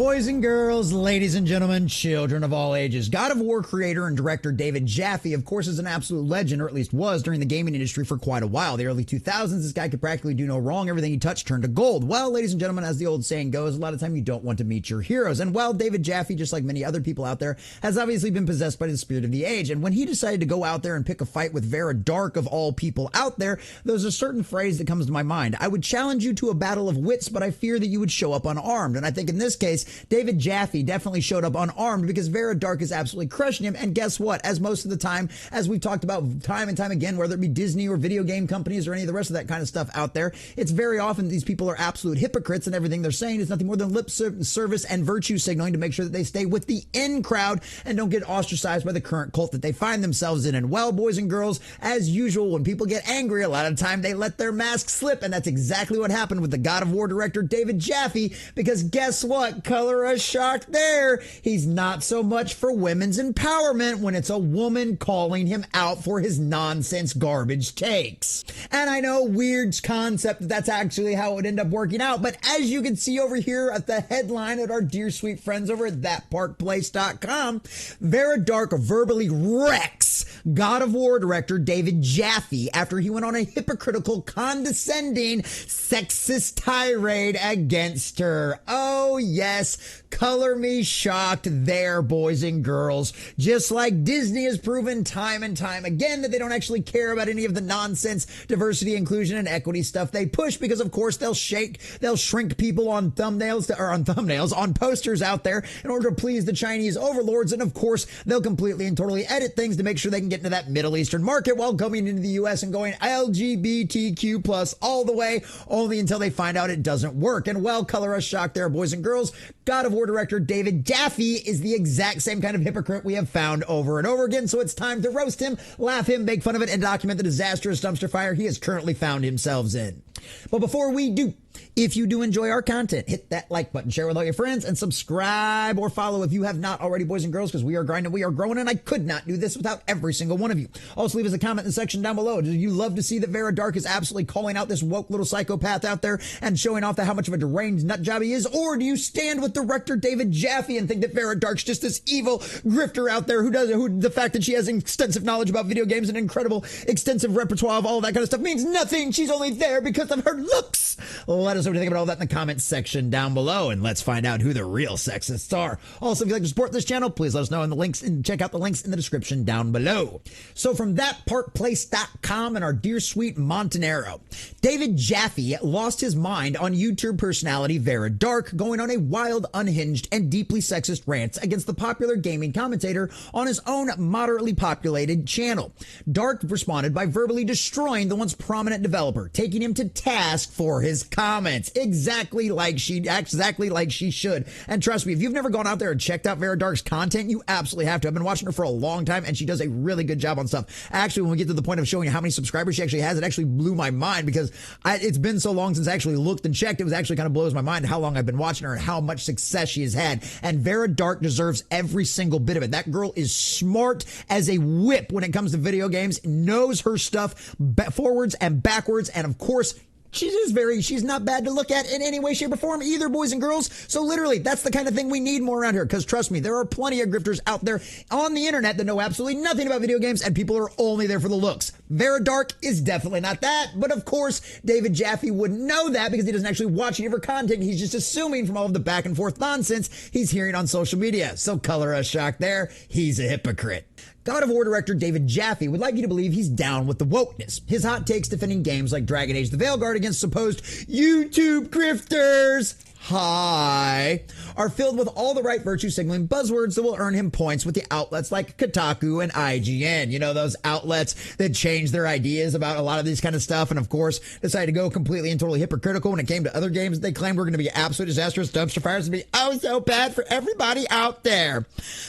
Boys and girls, ladies and gentlemen, children of all ages, God of War creator and director David Jaffe, of course, is an absolute legend, or at least was during the gaming industry for quite a while. The early 2000s, this guy could practically do no wrong. Everything he touched turned to gold. Well, ladies and gentlemen, as the old saying goes, a lot of time you don't want to meet your heroes. And while David Jaffe, just like many other people out there, has obviously been possessed by the spirit of the age. And when he decided to go out there and pick a fight with Vera Dark of all people out there, there's a certain phrase that comes to my mind. I would challenge you to a battle of wits, but I fear that you would show up unarmed. And I think in this case, David Jaffe definitely showed up unarmed because Vera Dark is absolutely crushing him. And guess what? As most of the time, as we've talked about time and time again, whether it be Disney or video game companies or any of the rest of that kind of stuff out there, it's very often these people are absolute hypocrites and everything they're saying is nothing more than lip service and virtue signaling to make sure that they stay with the in crowd and don't get ostracized by the current cult that they find themselves in. And well, boys and girls, as usual, when people get angry, a lot of the time they let their mask slip. And that's exactly what happened with the God of War director David Jaffe, because guess what? Color us shocked there. He's not so much for women's empowerment when it's a woman calling him out for his nonsense garbage takes. And I know, weird concept, that's actually how it would end up working out. But as you can see over here at the headline at our dear sweet friends over at thatparkplace.com, Vera Dark verbally wrecks God of War director David Jaffe after he went on a hypocritical, condescending, sexist tirade against her. Oh yes, color me shocked there, boys and girls. Just like Disney has proven time and time again that they don't actually care about any of the nonsense diversity, inclusion, and equity stuff they push, because of course they'll shrink people on on posters out there in order to please the Chinese overlords, and of course they'll completely and totally edit things to make sure they can get into that Middle Eastern market while coming into the US and going LGBTQ plus all the way, only until they find out it doesn't work. And well, color us shocked there, boys and girls. God of War director David Jaffe is the exact same kind of hypocrite we have found over and over again, so it's time to roast him, laugh him, make fun of it, and document the disastrous dumpster fire he has currently found himself in. But before we do, if you do enjoy our content, hit that like button, share with all your friends, and subscribe or follow if you have not already, boys and girls, because we are grinding, we are growing, and I could not do this without every single one of you. Also, leave us a comment in the section down below. Do you love to see that Vera Dark is absolutely calling out this woke little psychopath out there and showing off how much of a deranged nut job he is? Or do you stand with director David Jaffe and think that Vera Dark's just this evil grifter out there who the fact that she has extensive knowledge about video games and incredible extensive repertoire of all that kind of stuff means nothing? She's only there because of her looks. Let us know what you think about all that in the comments section down below, and let's find out who the real sexists are. Also, if you'd like to support this channel, please let us know in the links, and check out the links in the description down below. So from thatparkplace.com and our dear sweet Montenero, David Jaffe lost his mind on YouTube personality Vera Dark, going on a wild, unhinged, and deeply sexist rant against the popular gaming commentator on his own moderately populated channel. Dark responded by verbally destroying the once prominent developer, taking him to task for his comments. Exactly like she should. And trust me, if you've never gone out there and checked out Vera Dark's content, you absolutely have to. I've been watching her for a long time, and she does a really good job on stuff. Actually, when we get to the point of showing you how many subscribers she actually has, it actually blew my mind, because it's been so long since I actually looked and checked. It was actually kind of blows my mind how long I've been watching her and how much success she has had. And Vera Dark deserves every single bit of it. That girl is smart as a whip when it comes to video games, knows her stuff forwards and backwards, and of course, she's not bad to look at in any way, shape, or form either, boys and girls. So literally, that's the kind of thing we need more around here, because trust me, there are plenty of grifters out there on the internet that know absolutely nothing about video games, and people are only there for the looks. Vera Dark is definitely not that, but of course, David Jaffe wouldn't know that because he doesn't actually watch any of her content. He's just assuming from all of the back and forth nonsense he's hearing on social media. So color us shocked there, he's a hypocrite. God of War director David Jaffe would like you to believe he's down with the wokeness. His hot takes defending games like Dragon Age Veilguard against supposed YouTube grifters are filled with all the right virtue signaling buzzwords that will earn him points with the outlets like Kotaku and IGN. You know, those outlets that change their ideas about a lot of these kind of stuff, and of course decided to go completely and totally hypocritical when it came to other games that they claimed were going to be absolute disastrous dumpster fires and be oh so bad for everybody out there.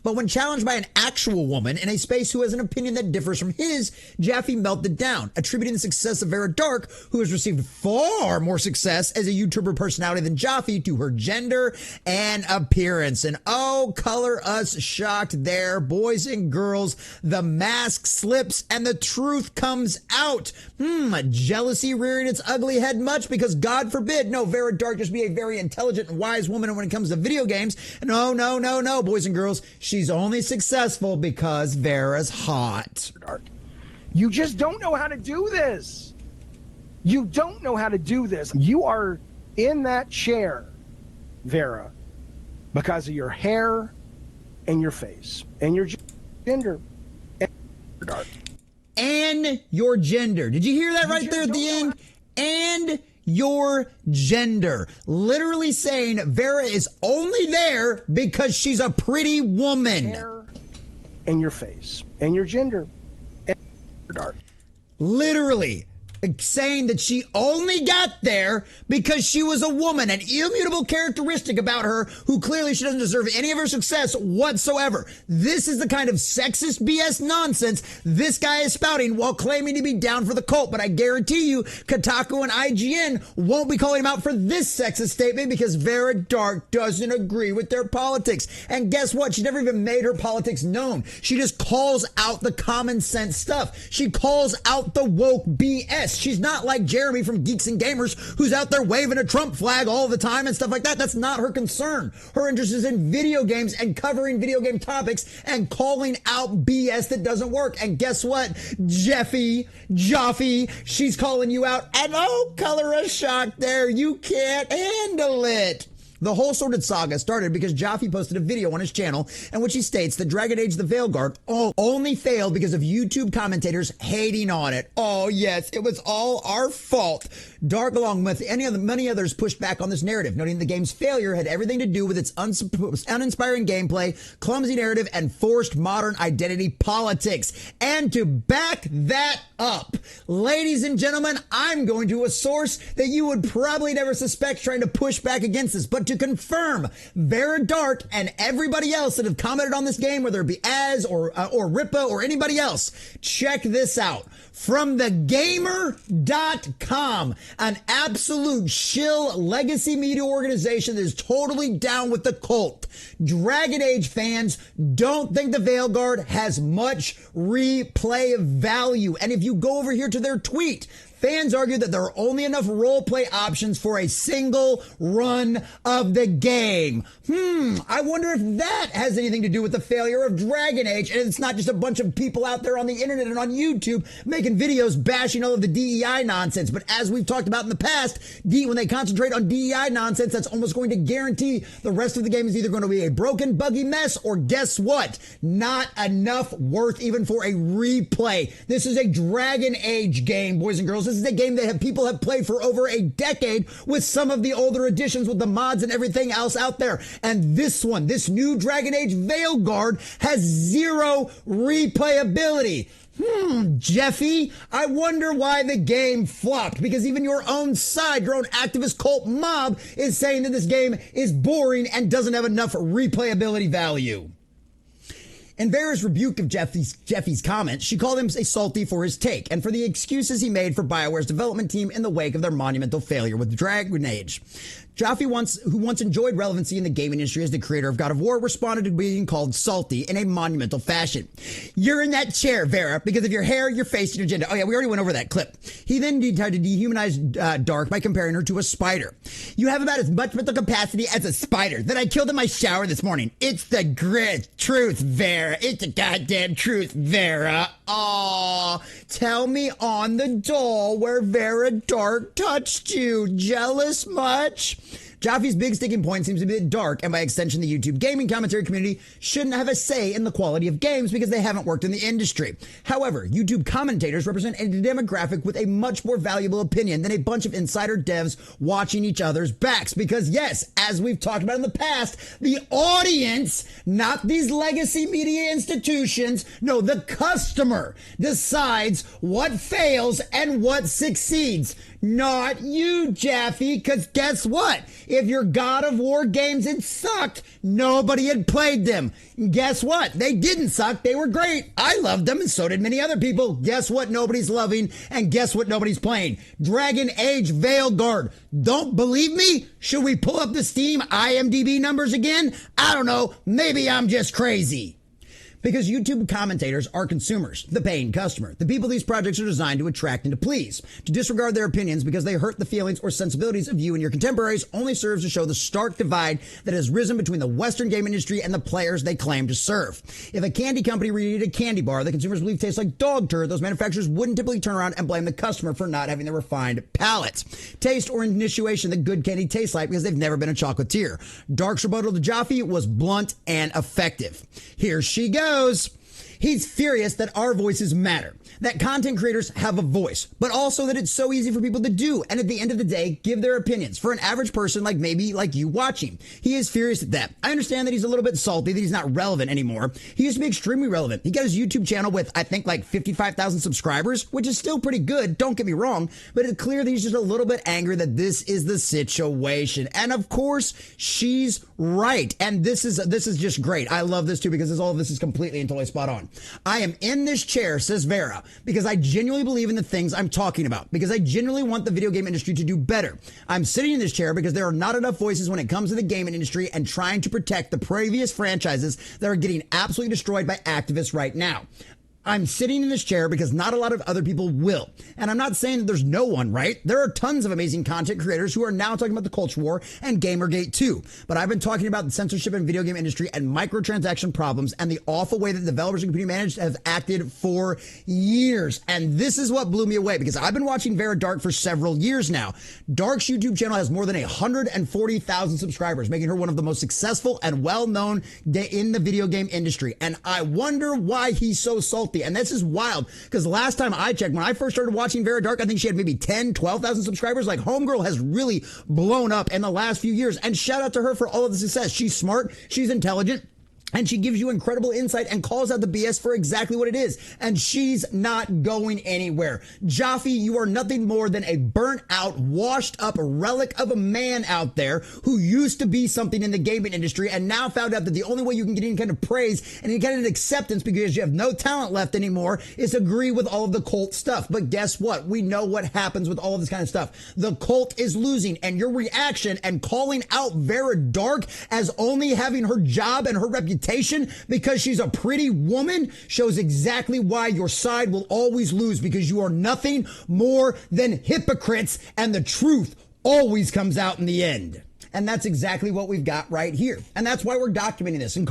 But when challenged by an actual woman in a space who has an opinion that differs from his, Jaffe melted down, attributing the success of Vera Dark, who has received far more success as a YouTuber personality than Jaffe, body to her gender and appearance. And oh, color us shocked there, boys and girls. The mask slips and the truth comes out. Jealousy rearing its ugly head much, because God forbid, no, Vera Dark just be a very intelligent and wise woman when it comes to video games. No, no, no, no, boys and girls. She's only successful because Vera's hot. You just don't know how to do this. You don't know how to do this. You are in that chair, Vera, because of your hair and your face and your gender. And your gender. Did you hear that right there at the end? And your gender. Literally saying Vera is only there because she's a pretty woman. Hair and your face and your gender. Literally saying that she only got there because she was a woman, an immutable characteristic about her who clearly she doesn't deserve any of her success whatsoever. This is the kind of sexist BS nonsense this guy is spouting while claiming to be down for the cult. But I guarantee you, Kotaku and IGN won't be calling him out for this sexist statement because Vera Dark doesn't agree with their politics. And guess what? She never even made her politics known. She just calls out the common sense stuff. She calls out the woke BS. She's not like Jeremy from Geeks and Gamers, who's out there waving a Trump flag all the time and stuff like that. That's not her concern. Her interest is in video games and covering video game topics and calling out BS that doesn't work. And guess what? Jaffee, she's calling you out. And oh, color us shocked there. You can't handle it. The whole sordid saga started because Jaffee posted a video on his channel in which he states that Dragon Age the Veilguard only failed because of YouTube commentators hating on it. Oh yes, it was all our fault. Dark, along with many others, pushed back on this narrative, noting the game's failure had everything to do with its uninspiring gameplay, clumsy narrative, and forced modern identity politics. And to back that up, ladies and gentlemen, I'm going to a source that you would probably never suspect trying to push back against this, but to confirm, Vara Dark and everybody else that have commented on this game, whether it be Az or Ripa or anybody else, check this out. From thegamer.com, an absolute shill legacy media organization that is totally down with the cult. Dragon Age fans don't think the Veilguard has much replay value. And if you go over here to their tweet, fans argue that there are only enough roleplay options for a single run of the game. I wonder if that has anything to do with the failure of Dragon Age, and it's not just a bunch of people out there on the internet and on YouTube making videos bashing all of the DEI nonsense. But as we've talked about in the past, when they concentrate on DEI nonsense, that's almost going to guarantee the rest of the game is either going to be a broken, buggy mess, or guess what? Not enough worth even for a replay. This is a Dragon Age game, boys and girls. This is a game that people have played for over a decade with some of the older editions with the mods and everything else out there. And this one, this new Dragon Age Veilguard, has zero replayability. Jaffee, I wonder why the game flopped, because even your own side, your own activist cult mob, is saying that this game is boring and doesn't have enough replayability value. In Vera's rebuke of Jaffee's comments, she called him a salty for his take and for the excuses he made for BioWare's development team in the wake of their monumental failure with Dragon Age. Jaffee, who once enjoyed relevancy in the gaming industry as the creator of God of War, responded to being called salty in a monumental fashion. You're in that chair, Vera, because of your hair, your face, and your gender. Oh yeah, we already went over that clip. He then tried to dehumanize Dark by comparing her to a spider. You have about as much mental capacity as a spider that I killed in my shower this morning. It's the truth, Vera. It's the goddamn truth, Vera. Aw, tell me on the doll where Vera Dark touched you. Jealous much? Jaffee's big sticking point seems to be that Dark, and by extension the YouTube gaming commentary community, shouldn't have a say in the quality of games because they haven't worked in the industry. However, YouTube commentators represent a demographic with a much more valuable opinion than a bunch of insider devs watching each other's backs. Because yes, as we've talked about in the past, the audience, not these legacy media institutions, no, the customer decides what fails and what succeeds. Not you, Jaffee, because guess what? If your God of War games had sucked, nobody had played them. Guess what? They didn't suck. They were great. I loved them, and so did many other people. Guess what nobody's loving, and guess what nobody's playing? Dragon Age Veilguard. Don't believe me? Should we pull up the Steam IMDb numbers again? I don't know. Maybe I'm just crazy. Because YouTube commentators are consumers, the paying customer, the people these projects are designed to attract and to please. To disregard their opinions because they hurt the feelings or sensibilities of you and your contemporaries only serves to show the stark divide that has risen between the Western game industry and the players they claim to serve. If a candy company reheated a candy bar that consumers believe tastes like dog turd, those manufacturers wouldn't typically turn around and blame the customer for not having the refined palate, taste, or initiation that good candy tastes like because they've never been a chocolatier. Dark's rebuttal to Jaffee was blunt and effective. Here she goes. He's furious that our voices matter, that content creators have a voice, but also that it's so easy for people to do and at the end of the day give their opinions for an average person like maybe like you watching. He is furious at that. I understand that he's a little bit salty that he's not relevant anymore. He used to be extremely relevant. He got his YouTube channel with I think like 55,000 subscribers, which is still pretty good, don't get me wrong, but it's clear that he's just a little bit angry that this is the situation. And of course, she's right. And this is just great. I love this too because all of this is completely and totally spot on. I am in this chair, says Vera, because I genuinely believe in the things I'm talking about, because I genuinely want the video game industry to do better. I'm sitting in this chair because there are not enough voices when it comes to the gaming industry and trying to protect the previous franchises that are getting absolutely destroyed by activists right now. I'm sitting in this chair because not a lot of other people will. And I'm not saying that there's no one, right? There are tons of amazing content creators who are now talking about the culture war and Gamergate too. But I've been talking about the censorship in video game industry and microtransaction problems and the awful way that developers and community managers have acted for years. And this is what blew me away because I've been watching Vera Dark for several years now. Dark's YouTube channel has more than 140,000 subscribers, making her one of the most successful and well-known in the video game industry. And I wonder why he's so salty. And this is wild because last time I checked, when I first started watching Vera Dark, I think she had maybe 10, 12,000 subscribers. Like Homegirl has really blown up in the last few years. And shout out to her for all of the success. She's smart. She's intelligent. And she gives you incredible insight and calls out the BS for exactly what it is. And she's not going anywhere. Jaffee, you are nothing more than a burnt out, washed up relic of a man out there who used to be something in the gaming industry and now found out that the only way you can get any kind of praise and any kind of acceptance because you have no talent left anymore is agree with all of the cult stuff. But guess what? We know what happens with all of this kind of stuff. The cult is losing, and your reaction and calling out Vera Dark as only having her job and her reputation because she's a pretty woman shows exactly why your side will always lose, because you are nothing more than hypocrites and the truth always comes out in the end. And that's exactly what we've got right here. And that's why we're documenting this and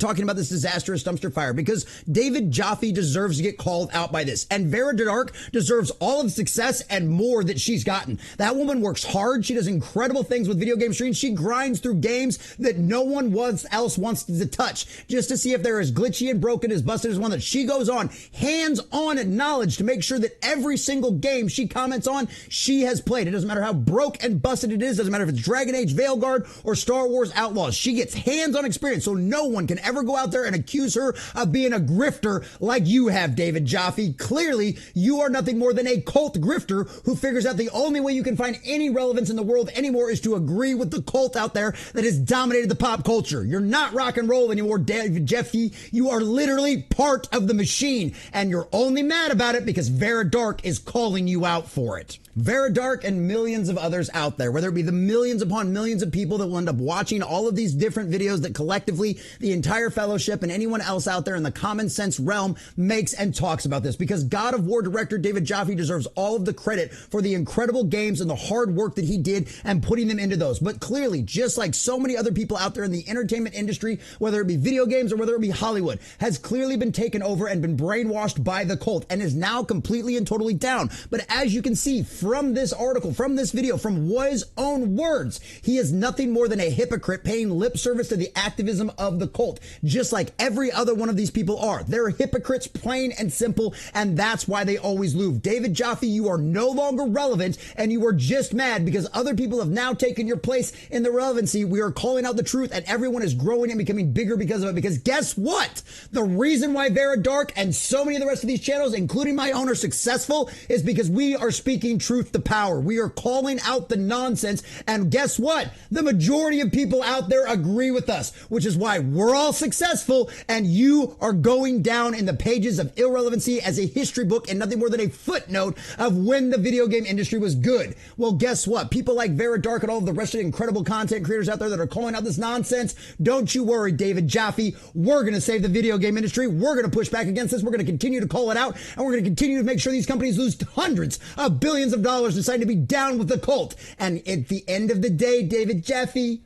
talking about this disastrous dumpster fire, because David Jaffe deserves to get called out by this. And Vara Dark deserves all of the success and more that she's gotten. That woman works hard. She does incredible things with video game streams. She grinds through games that no one else wants to touch just to see if they're as glitchy and broken as busted as one that she goes on hands-on knowledge to make sure that every single game she comments on, she has played. It doesn't matter how broke and busted it is. Doesn't matter if it's Dragon Age Veilguard or Star Wars Outlaws. She gets hands-on experience, so no one can ever go out there and accuse her of being a grifter like you have, David Jaffe. Clearly, you are nothing more than a cult grifter who figures out the only way you can find any relevance in the world anymore is to agree with the cult out there that has dominated the pop culture. You're not rock and roll anymore, David Jaffe. You are literally part of the machine, and you're only mad about it because Vera Dark is calling you out for it. Vera Dark and millions of others out there, whether it be the millions upon millions of people that will end up watching all of these different videos that collectively the entire fellowship and anyone else out there in the common sense realm makes and talks about this, because God of War director David Jaffe deserves all of the credit for the incredible games and the hard work that he did and putting them into those. But clearly, just like so many other people out there in the entertainment industry, whether it be video games or whether it be Hollywood, has clearly been taken over and been brainwashed by the cult and is now completely and totally down. But as you can see from this article, from this video, from his own words, he is nothing more than a hypocrite paying lip service to the activism of the cult, just like every other one of these people are. They're hypocrites, plain and simple, and that's why they always lose. David Jaffe, you are no longer relevant, and you are just mad because other people have now taken your place in the relevancy. We are calling out the truth, and everyone is growing and becoming bigger because of it. Because guess what? The reason why Vera Dark and so many of the rest of these channels, including my own, are successful is because we are speaking truth to power. We are calling out the nonsense, and guess what? what? The majority of people out there agree with us, which is why we're all successful and you are going down in the pages of irrelevancy as a history book and nothing more than a footnote of when the video game industry was good. Well, guess what? People like Vera Dark and all of the rest of the incredible content creators out there that are calling out this nonsense, don't you worry, David Jaffe. We're going to save the video game industry. We're going to push back against this. We're going to continue to call it out, and we're going to continue to make sure these companies lose hundreds of billions of dollars deciding to be down with the cult. And at the end of the day, David Jaffe,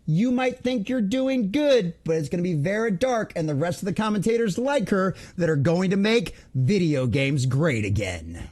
you might think you're doing good, but it's going to be Vera Dark and the rest of the commentators like her that are going to make video games great again.